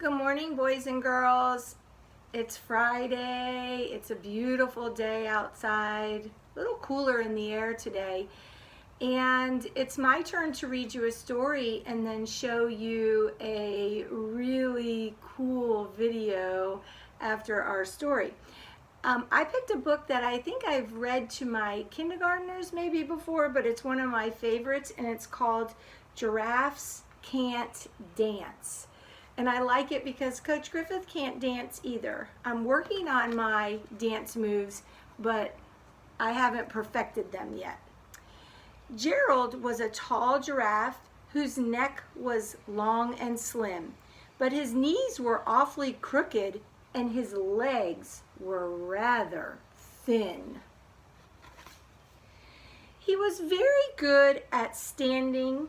Good morning, boys and girls. It's Friday. It's a beautiful day outside. A little cooler in the air today. And it's my turn to read you a story and then show you a really cool video after our story. I picked a book that I think I've read to my kindergartners maybe before, but it's one of my favorites, and it's called Giraffes Can't Dance. And I like it because Coach Griffith can't dance either. I'm working on my dance moves, but I haven't perfected them yet. Gerald was a tall giraffe whose neck was long and slim, but his knees were awfully crooked and his legs were rather thin. He was very good at standing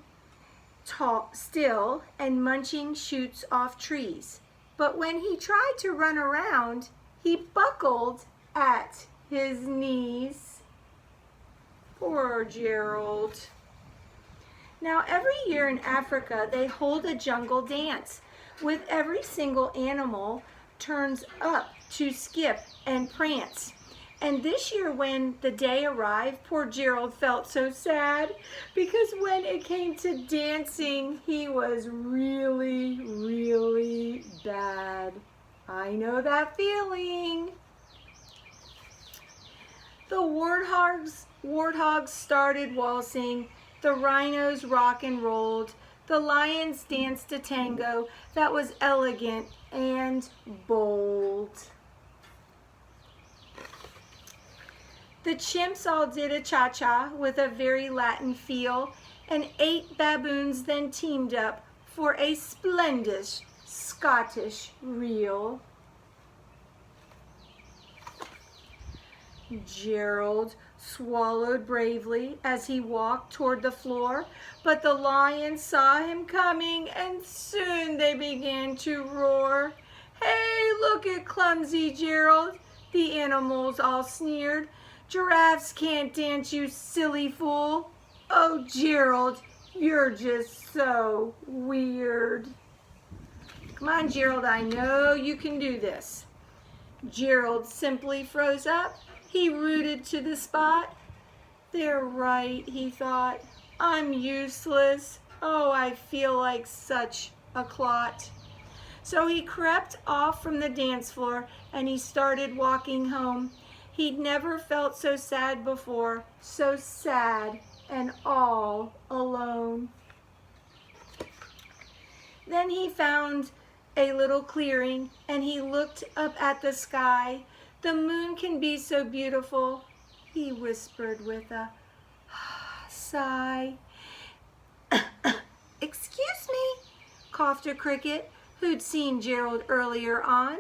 still and munching shoots off trees, but when he tried to run around, he buckled at his knees. Poor Gerald. Now, every year in Africa, they hold a jungle dance with every single animal turns up to skip and prance. And this year when the day arrived, poor Gerald felt so sad because when it came to dancing, he was really, really bad. I know that feeling. The warthogs started waltzing, the rhinos rock and rolled, the lions danced a tango that was elegant and bold. The chimps all did a cha-cha with a very Latin feel, and 8 baboons then teamed up for a splendid Scottish reel. Gerald swallowed bravely as he walked toward the floor, but the lions saw him coming and soon they began to roar. "Hey, look at clumsy Gerald," the animals all sneered. "Giraffes can't dance, you silly fool. Oh, Gerald, you're just so weird." Come on, Gerald, I know you can do this. Gerald simply froze up. He rooted to the spot. "They're right," he thought. "I'm useless. Oh, I feel like such a clot." So he crept off from the dance floor and he started walking home. He'd never felt so sad before, so sad and all alone. Then he found a little clearing and he looked up at the sky. "The moon can be so beautiful," he whispered with a sigh. "Excuse me," coughed a cricket who'd seen Gerald earlier on,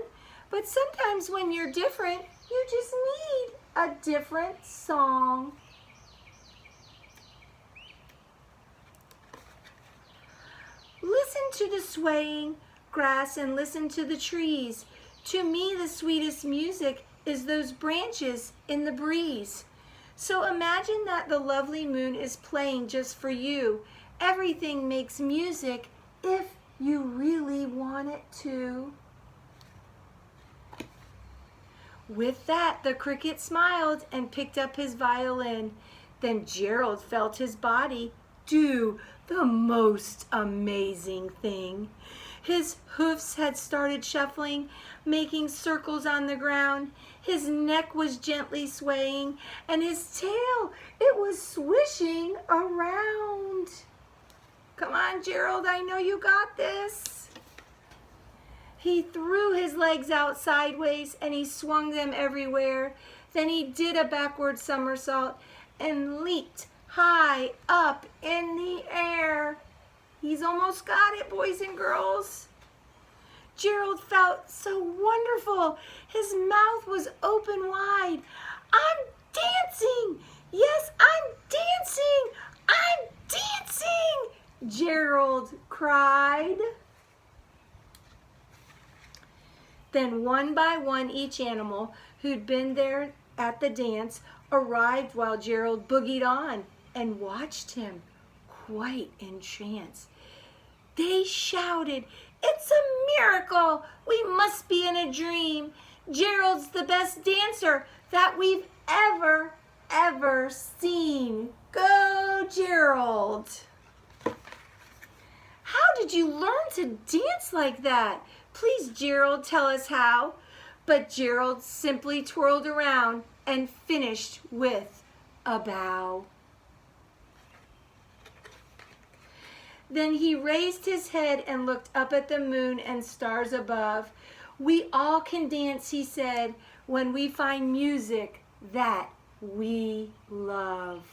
"but sometimes when you're different, you just need a different song." Listen to the swaying grass and listen to the trees. To me, the sweetest music is those branches in the breeze. So imagine that the lovely moon is playing just for you. Everything makes music if you really want it to. With that, the cricket smiled and picked up his violin. Then Gerald felt his body do the most amazing thing. His hoofs had started shuffling, making circles on the ground. His neck was gently swaying, and his tail, it was swishing around. Come on, Gerald, I know you got this. He threw his legs out sideways and he swung them everywhere. Then he did a backward somersault and leaped high up in the air. He's almost got it, boys and girls. Gerald felt so wonderful. His mouth was open wide. "I'm dancing! Yes, I'm dancing! I'm dancing!" Gerald cried. Then one by one, each animal who'd been there at the dance arrived while Gerald boogied on and watched him quite entranced. They shouted, "It's a miracle! We must be in a dream. Gerald's the best dancer that we've ever seen. Go, Gerald!" How did you learn to dance like that? Please, Gerald, tell us how. But Gerald simply twirled around and finished with a bow. Then he raised his head and looked up at the moon and stars above. "We all can dance," he said, "when we find music that we love."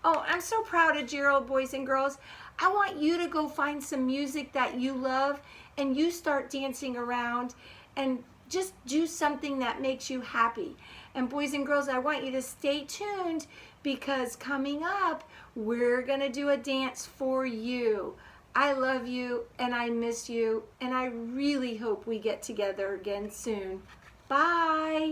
Oh, I'm so proud of Gerald, boys and girls. I want you to go find some music that you love and you start dancing around and just do something that makes you happy. And boys and girls, I want you to stay tuned because coming up, we're going to do a dance for you. I love you and I miss you and I really hope we get together again soon. Bye.